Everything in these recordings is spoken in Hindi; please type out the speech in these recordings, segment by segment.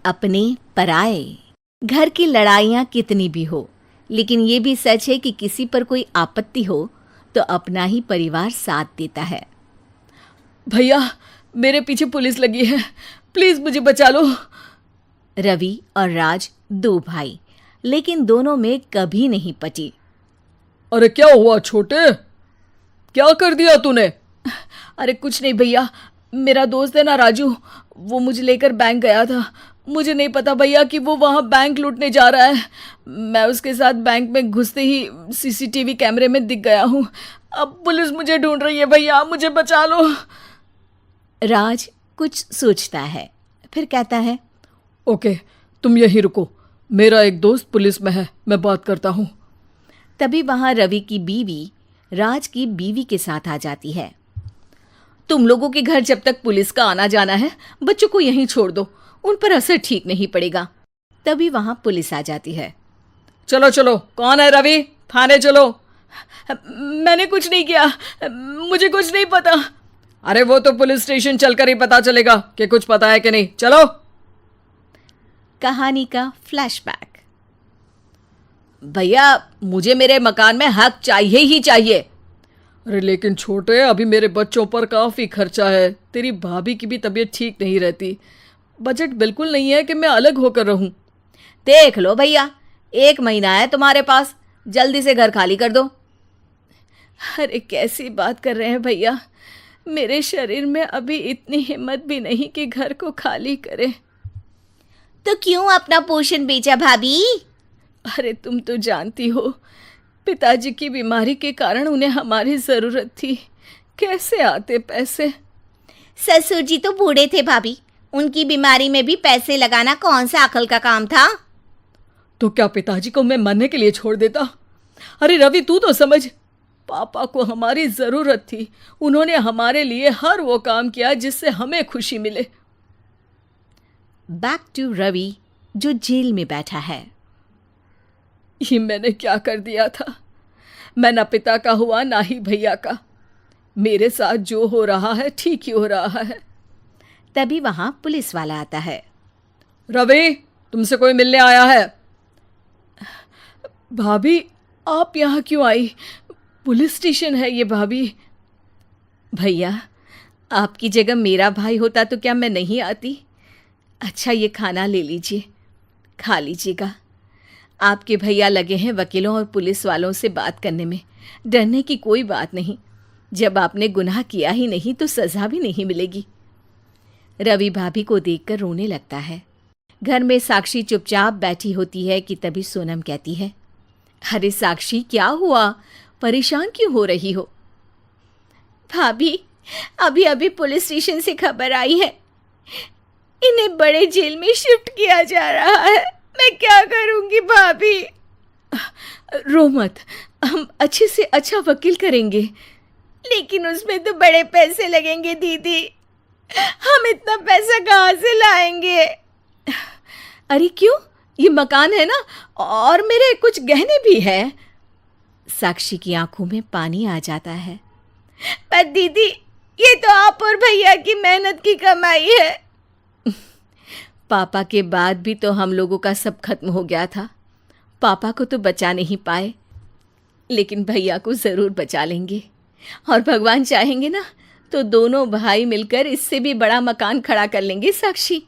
अपने पराए। घर की लड़ाइयाँ कितनी भी हो, लेकिन ये भी सच है कि किसी पर कोई आपत्ति हो तो अपना ही परिवार साथ देता है। भैया, मेरे पीछे पुलिस लगी है, प्लीज मुझे बचा लो। रवि और राज दो भाई, लेकिन दोनों में कभी नहीं पटी। अरे क्या हुआ छोटे, क्या कर दिया तूने? अरे कुछ नहीं भैया, मेरा दोस्त है ना राजू, वो मुझे लेकर बैंक गया था। मुझे नहीं पता भैया कि वो वहाँ बैंक लूटने जा रहा है। मैं उसके साथ बैंक में घुसते ही सीसीटीवी कैमरे में दिख गया हूँ। अब पुलिस मुझे ढूंढ रही है भैया, मुझे बचा लो। राज कुछ सोचता है, फिर कहता है, ओके, तुम यहीं रुको, मेरा एक दोस्त पुलिस में है, मैं बात करता हूँ। तभी वहां रवि की बीवी राज की बीवी के साथ आ जाती है। तुम लोगों के घर जब तक पुलिस का आना जाना है, बच्चों को यहीं छोड़ दो, उन पर असर ठीक नहीं पड़ेगा। तभी वहां पुलिस आ जाती है। चलो चलो, कौन है रवि, थाने चलो। मैंने कुछ नहीं किया, मुझे कुछ नहीं पता। अरे वो तो पुलिस स्टेशन चलकर ही पता चलेगा कि कुछ पता है कि नहीं, चलो। कहानी का फ्लैशबैक। भैया, मुझे मेरे मकान में हक चाहिए ही चाहिए। अरे लेकिन छोटे, अभी मेरे बच्चों पर काफ़ी खर्चा है, तेरी भाभी की भी तबीयत ठीक नहीं रहती, बजट बिल्कुल नहीं है कि मैं अलग होकर रहूं। देख लो भैया, 1 महीना है तुम्हारे पास, जल्दी से घर खाली कर दो। अरे कैसी बात कर रहे हैं भैया, मेरे शरीर में अभी इतनी हिम्मत भी नहीं कि घर को खाली करे। तो क्यों अपना पोषण बेचा भाभी? अरे तुम तो जानती हो, पिताजी की बीमारी के कारण उन्हें हमारी जरूरत थी, कैसे आते पैसे। ससुर जी तो बूढ़े थे भाभी, उनकी बीमारी में भी पैसे लगाना कौन सा अकल का काम था। तो क्या पिताजी को मैं मरने के लिए छोड़ देता? अरे रवि, तू तो समझ, पापा को हमारी जरूरत थी, उन्होंने हमारे लिए हर वो काम किया जिससे हमें खुशी मिले। बैक टू रवि, जो जेल में बैठा है। ये मैंने क्या कर दिया था? मैं ना पिता का हुआ ना ही भैया का। मेरे साथ जो हो रहा है ठीक ही हो रहा है। तभी वहां पुलिस वाला आता है। रवि, तुमसे कोई मिलने आया है। भाभी, आप यहाँ क्यों आई? पुलिस स्टेशन है ये भाभी। भैया, आपकी जगह मेरा भाई होता तो क्या मैं नहीं आती? अच्छा, ये खाना ले लीजिए, खा लीजिएगा। आपके भैया लगे हैं वकीलों और पुलिस वालों से बात करने में, डरने की कोई बात नहीं। जब आपने गुनाह किया ही नहीं तो सज़ा भी नहीं मिलेगी। रवि भाभी को देखकर रोने लगता है। घर में साक्षी चुपचाप बैठी होती है कि तभी सोनम कहती है, अरे साक्षी, क्या हुआ, परेशान क्यों हो रही हो? भाभी, अभी अभी पुलिस स्टेशन से खबर आई है, इन्हें बड़े जेल में शिफ्ट किया जा रहा है। मैं क्या करूंगी भाभी? रो मत, हम अच्छे से अच्छा वकील करेंगे। लेकिन उसमें तो बड़े पैसे लगेंगे दीदी, हम इतना पैसा कहाँ से लाएंगे? अरे क्यों, ये मकान है ना, और मेरे कुछ गहने भी हैं। साक्षी की आंखों में पानी आ जाता है। पर दीदी, ये तो आप और भैया की मेहनत की कमाई है। पापा के बाद भी तो हम लोगों का सब खत्म हो गया था। पापा को तो बचा नहीं पाए, लेकिन भैया को ज़रूर बचा लेंगे, और भगवान चाहेंगे ना तो दोनों भाई मिलकर इससे भी बड़ा मकान खड़ा कर लेंगे। साक्षी।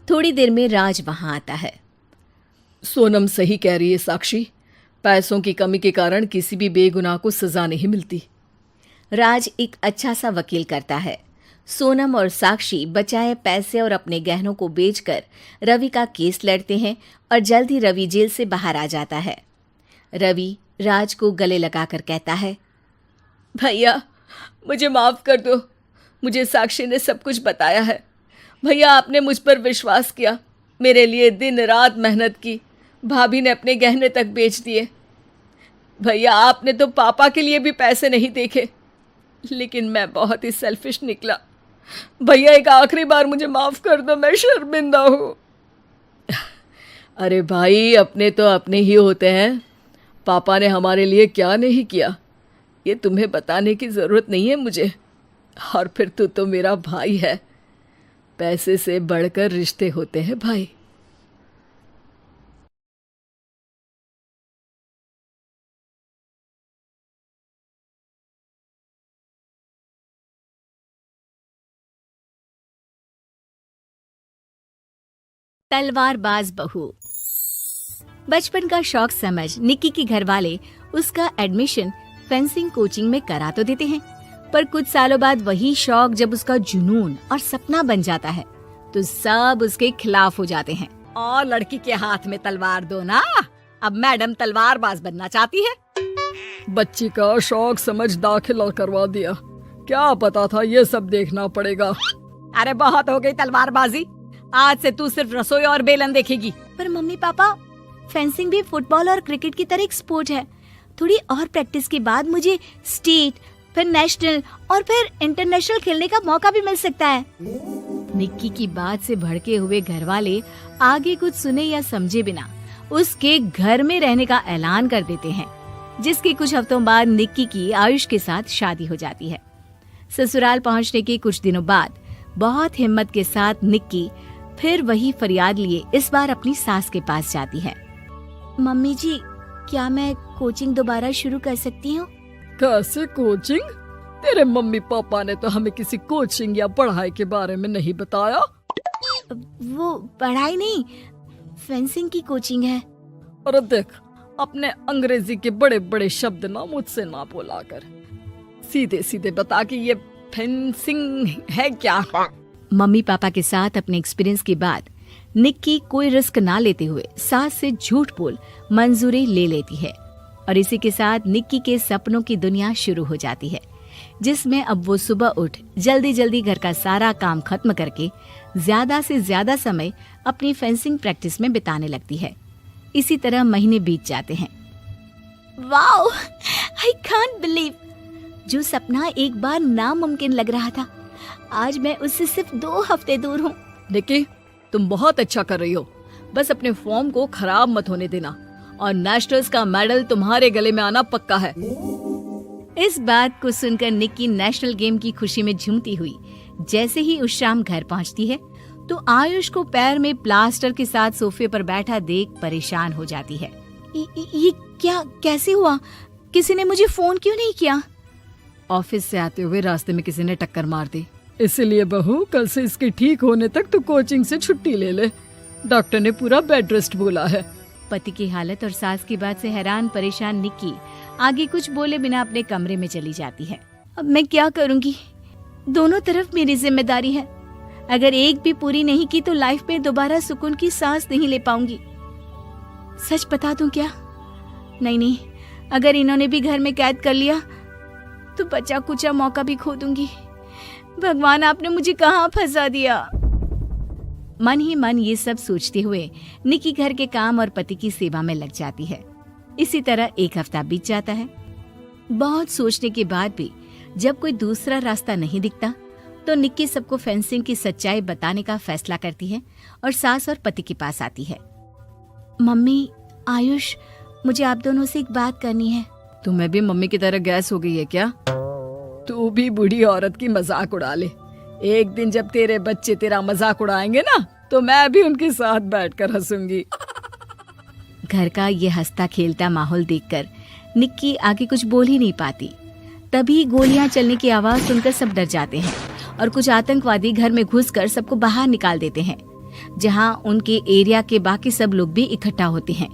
थोड़ी देर में राज वहाँ आता है। सोनम सही कह रही है साक्षी, पैसों की कमी के कारण किसी भी बेगुनाह को सज़ा नहीं मिलती। राज एक अच्छा सा वकील करता है। सोनम और साक्षी बचाए पैसे और अपने गहनों को बेचकर रवि का केस लड़ते हैं और जल्द ही रवि जेल से बाहर आ जाता है। रवि राज को गले लगाकर कहता है, भैया मुझे माफ़ कर दो, मुझे साक्षी ने सब कुछ बताया है। भैया, आपने मुझ पर विश्वास किया, मेरे लिए दिन रात मेहनत की, भाभी ने अपने गहने तक बेच दिए। भैया, आपने तो पापा के लिए भी पैसे नहीं देखे, लेकिन मैं बहुत ही सेल्फिश निकला। भैया, एक आखिरी बार मुझे माफ़ कर दो, मैं शर्मिंदा हूँ। अरे भाई, अपने तो अपने ही होते हैं, पापा ने हमारे लिए क्या नहीं किया ये तुम्हें बताने की ज़रूरत नहीं है मुझे। और फिर तू तो मेरा भाई है, पैसे से बढ़कर रिश्ते होते हैं भाई। तलवारबाज बहू। बचपन का शौक समझ निक्की के घर वाले उसका एडमिशन फेंसिंग कोचिंग में करा तो देते हैं, पर कुछ सालों बाद वही शौक जब उसका जुनून और सपना बन जाता है तो सब उसके खिलाफ हो जाते हैं। और लड़की के हाथ में तलवार दो ना, अब मैडम तलवारबाज बनना चाहती है। बच्ची का शौक समझ दाखिला करवा दिया, क्या पता था ये सब देखना पड़ेगा। अरे बहुत हो गई तलवारबाजी, आज से तू सिर्फ रसोई और बेलन देखेगी। पर मम्मी पापा, फेंसिंग भी फुटबॉल और क्रिकेट की तरह एक स्पोर्ट है। थोड़ी और प्रैक्टिस के बाद मुझे स्टेट, फिर नेशनल और फिर इंटरनेशनल खेलने का मौका भी मिल सकता है। निक्की की बात से भड़के हुए घर वाले आगे कुछ सुने या समझे बिना उसके घर में रहने का ऐलान कर देते हैं, जिसके कुछ हफ्तों बाद निक्की की आयुष के साथ शादी हो जाती है। ससुराल पहुंचने के कुछ दिनों बाद बहुत हिम्मत के साथ निक्की फिर वही फरियाद लिए इस बार अपनी सास के पास जाती है। मम्मी जी, क्या मैं कोचिंग दोबारा शुरू कर सकती हूँ? कैसे कोचिंग? तेरे मम्मी पापा ने तो हमें किसी कोचिंग या पढ़ाई के बारे में नहीं बताया। वो पढ़ाई नहीं, फेंसिंग की कोचिंग है। अरे देख, अपने अंग्रेजी के बड़े बड़े शब्द ना मुझसे ना बोला कर, सीधे सीधे बता कि ये फेंसिंग है क्या। मम्मी पापा के साथ अपने एक्सपीरियंस के बाद निक्की कोई रिस्क ना लेते हुए सास से झूठ बोल मंजूरी ले लेती है, और इसी के साथ निक्की के सपनों की दुनिया शुरू हो जाती है, जिसमें अब वो सुबह उठ जल्दी जल्दी घर का सारा काम खत्म करके ज्यादा से ज्यादा समय अपनी फेंसिंग प्रैक्टिस में बिताने लगती है। इसी तरह महीने बीत जाते हैं। वाओ, आई कांट बिलीव, जो सपना एक बार नामुमकिन लग रहा था, आज मैं उससे सिर्फ 2 हफ्ते दूर हूँ। निक्की, तुम बहुत अच्छा कर रही हो, बस अपने फॉर्म को खराब मत होने देना, और नेशनल्स का मेडल तुम्हारे गले में आना पक्का है। इस बात को सुनकर निक्की नेशनल गेम की खुशी में झूमती हुई जैसे ही उस शाम घर पहुंचती है तो आयुष को पैर में प्लास्टर के साथ सोफे पर बैठा देख परेशान हो जाती है। ये क्या, कैसे हुआ? किसी ने मुझे फोन क्यों नहीं किया? ऑफिस से आते हुए रास्ते में किसी ने टक्कर मार दी, इसलिए बहू कल से इसके ठीक होने तक तू कोचिंग से छुट्टी ले ले, डॉक्टर ने पूरा बेड रेस्ट बोला है। पति की हालत और सास की बात से हैरान परेशान निक्की आगे कुछ बोले बिना अपने कमरे में चली जाती है। अब मैं क्या करूंगी? दोनों तरफ मेरी जिम्मेदारी है, अगर एक भी पूरी नहीं की तो लाइफ में दोबारा सुकून की सांस नहीं ले पाऊंगी। सच बता दूं क्या? नहीं, अगर इन्होंने भी घर में कैद कर लिया तो बचा कुचा मौका भी खो दूंगी। भगवान, आपने मुझे कहाँ फंसा दिया। मन ही मन ये सब सोचते हुए निक्की घर के काम और पति की सेवा में लग जाती है। इसी तरह 1 हफ्ता बीत जाता है। बहुत सोचने के बाद भी जब कोई दूसरा रास्ता नहीं दिखता तो निक्की सबको फेंसिंग की सच्चाई बताने का फैसला करती है और सास और पति के पास आती है। मम्मी, आयुष, मुझे आप दोनों से एक बात करनी है। तुम्हें भी मम्मी की तरह गैस हो गई है क्या? तू भी बूढ़ी औरत की मजाक उड़ा ले। एक दिन जब तेरे बच्चे तेरा मजाक उड़ाएंगे ना तो मैं भी उनके साथ बैठकर हंसूंगी। घर का ये हंसता खेलता माहौल देखकर निक्की आगे कुछ बोल ही नहीं पाती। तभी गोलियां चलने की आवाज सुनकर सब डर जाते हैं और कुछ आतंकवादी घर में घुसकर सबको बाहर निकाल देते हैं, जहां उनके एरिया के बाकी सब लोग भी इकट्ठा होते हैं।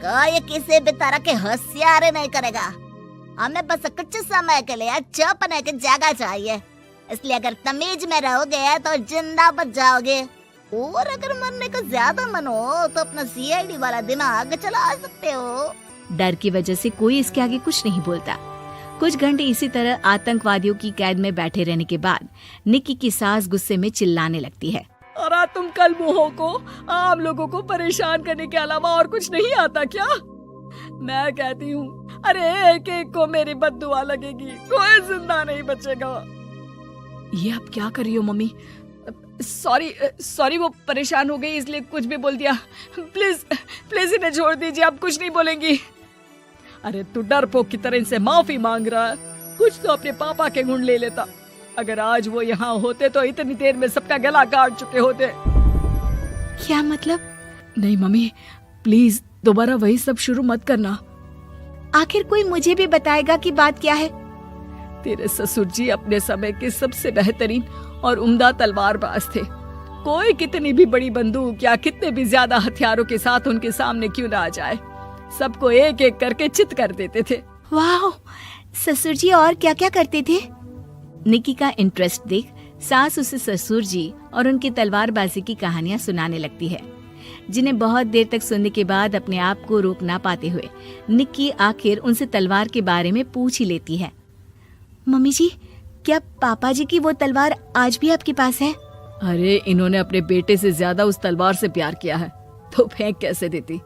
कोई किसी भी तरह के होशियारी नहीं करेगा, हमें बस कुछ समय के लिए चुप रहने की जगह चाहिए, इसलिए अगर तमीज में रहोगे तो जिंदा बच जाओगे, और अगर मरने का ज्यादा मन हो तो अपना सीआईडी वाला दिमाग चला सकते हो। डर की वजह से कोई इसके आगे कुछ नहीं बोलता। कुछ घंटे इसी तरह आतंकवादियों की कैद में बैठे रहने के बाद निक्की की सास गुस्से में चिल्लाने लगती है। अरे तुम कल मुंहों को आम लोगों को परेशान करने के अलावा और कुछ नहीं आता क्या? मैं कहती हूँ, अरे एक एक को मेरी बद्दुआ लगेगी, कोई जिंदा नहीं बचेगा। ये आप क्या कर रही हो मम्मी? सॉरी, वो परेशान हो गई इसलिए कुछ भी बोल दिया। प्लीज इन्हें छोड़ दीजिए, आप कुछ नहीं बोलेंगी। अरे तू डरपोक की तरह इनसे माफी मांग रहा है, कुछ तो अपने पापा के गुण ले लेता। अगर आज वो यहाँ होते तो इतनी देर में सबका गला काट चुके होते। क्या मतलब? नहीं मम्मी, प्लीज दोबारा वही सब शुरू मत करना। आखिर कोई मुझे भी बताएगा कि बात क्या है। तेरे ससुर जी अपने समय के सबसे बेहतरीन और उम्दा तलवारबाज थे। कोई कितनी भी बड़ी बंदूक या कितने भी ज्यादा हथियारों के साथ उनके सामने क्यों ना आ जाए, सबको एक एक करके चित कर देते थे। वाह, ससुर जी और क्या क्या करते थे? निक्की का इंटरेस्ट देख सास उसे ससुर जी और उनकी तलवारबाजी की कहानियां सुनाने लगती है, जिन्हें बहुत देर तक सुनने के बाद अपने आप को रोक ना पाते हुए निक्की आखिर उनसे तलवार के बारे में पूछ ही लेती है। मम्मी जी, क्या पापा जी की वो तलवार आज भी आपके पास है? अरे इन्होंने अपने बेटे से ज्यादा उस तलवार से प्यार किया है तो फेंक कैसे देती,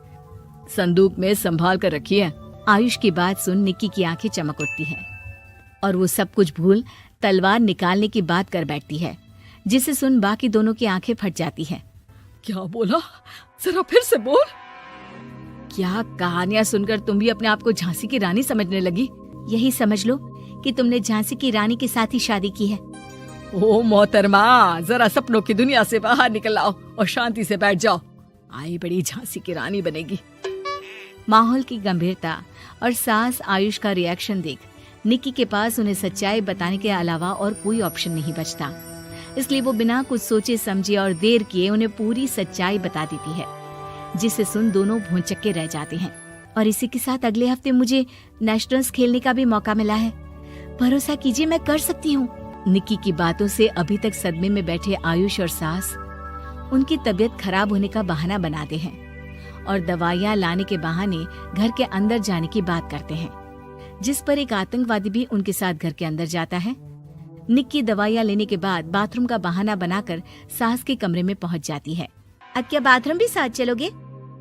संदूक में संभाल कर रखी है। आयुष की बात सुन निक्की की आंखें चमक उठती हैं और वो सब कुछ भूल तलवार निकालने की बात कर बैठती है, जिसे सुन बाकी दोनों की आंखें फट जाती हैं। क्या बोला, जरा फिर से बोल। क्या कहानियां सुनकर तुम भी अपने आप को झांसी की रानी समझने लगी? यही समझ लो कि तुमने झांसी की रानी के साथ ही शादी की है। ओ मोहतरमा, जरा सपनों की दुनिया से बाहर निकल आओ और शांति से बैठ जाओ। आई बड़ी झांसी की रानी बनेगी। माहौल की गंभीरता और सास आयुष का रिएक्शन देख निक्की के पास उन्हें सच्चाई बताने के अलावा और कोई ऑप्शन नहीं बचता, इसलिए वो बिना कुछ सोचे समझे और देर किए उन्हें पूरी सच्चाई बता देती है, जिसे सुन दोनों भौंचक्के रह जाते हैं। और इसी के साथ अगले हफ्ते मुझे नेशनल्स खेलने का भी मौका मिला है। भरोसा कीजिए, मैं कर सकती हूँ। निक्की की बातों से अभी तक सदमे में बैठे आयुष और सास उनकी तबीयत खराब होने का बहाना बनाते हैं और दवाइयाँ लाने के बहाने घर के अंदर जाने की बात करते हैं, जिस पर एक आतंकवादी भी उनके साथ घर के अंदर जाता है। निक्की दवाइयाँ लेने के बाद बाथरूम का बहाना बनाकर सास के कमरे में पहुंच जाती है। अब क्या बाथरूम भी साथ चलोगे?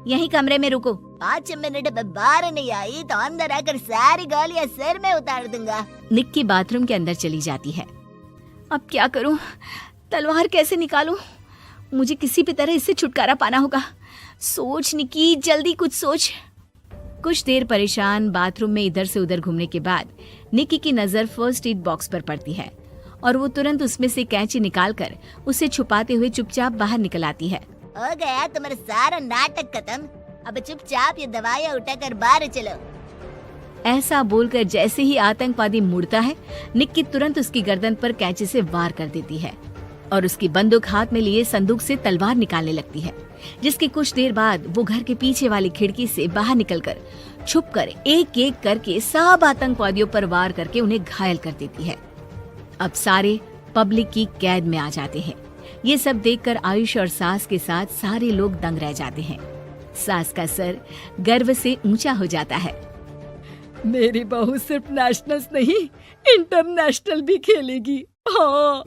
यही कमरे में रुको। 5 मिनट में बाहर नहीं आई तो अंदर आकर सारी गालियां सिर में उतार दूंगा। निक्की बाथरूम के अंदर चली जाती है। अब क्या करूं? तलवार कैसे निकालूं? मुझे किसी भी तरह इससे छुटकारा पाना होगा। सोच निक्की, जल्दी कुछ सोच। कुछ देर परेशान बाथरूम में इधर से उधर घूमने के बाद निक्की की नजर फर्स्ट एड बॉक्स पर पड़ती है और वो तुरंत उसमें से कैंची निकालकर उसे छुपाते हुए चुपचाप बाहर निकल आती है। हो गया तुम्हारा सारा नाटक खत्म, अब चुपचाप ये दवाइयाँ उठाकर बाहर चलो। ऐसा बोलकर जैसे ही आतंकवादी मुड़ता है, निक्की तुरंत उसकी गर्दन पर कैंची से वार कर देती है और उसकी बंदूक हाथ में लिए संदूक से तलवार निकालने लगती है, जिसकी कुछ देर बाद वो घर के पीछे वाली खिड़की से बाहर निकलकर छुपकर एक एक करके सब आतंकवादियों पर वार करके उन्हें घायल कर देती है। अब सारे पब्लिक की कैद में आ जाते हैं। ये सब देखकर आयुष और सास के साथ सारे लोग दंग रह जाते हैं। सास का सर गर्व से ऊंचा हो जाता है। मेरी बहू सिर्फ नेशनल्स नहीं, इंटरनेशनल भी खेलेगी। हाँ।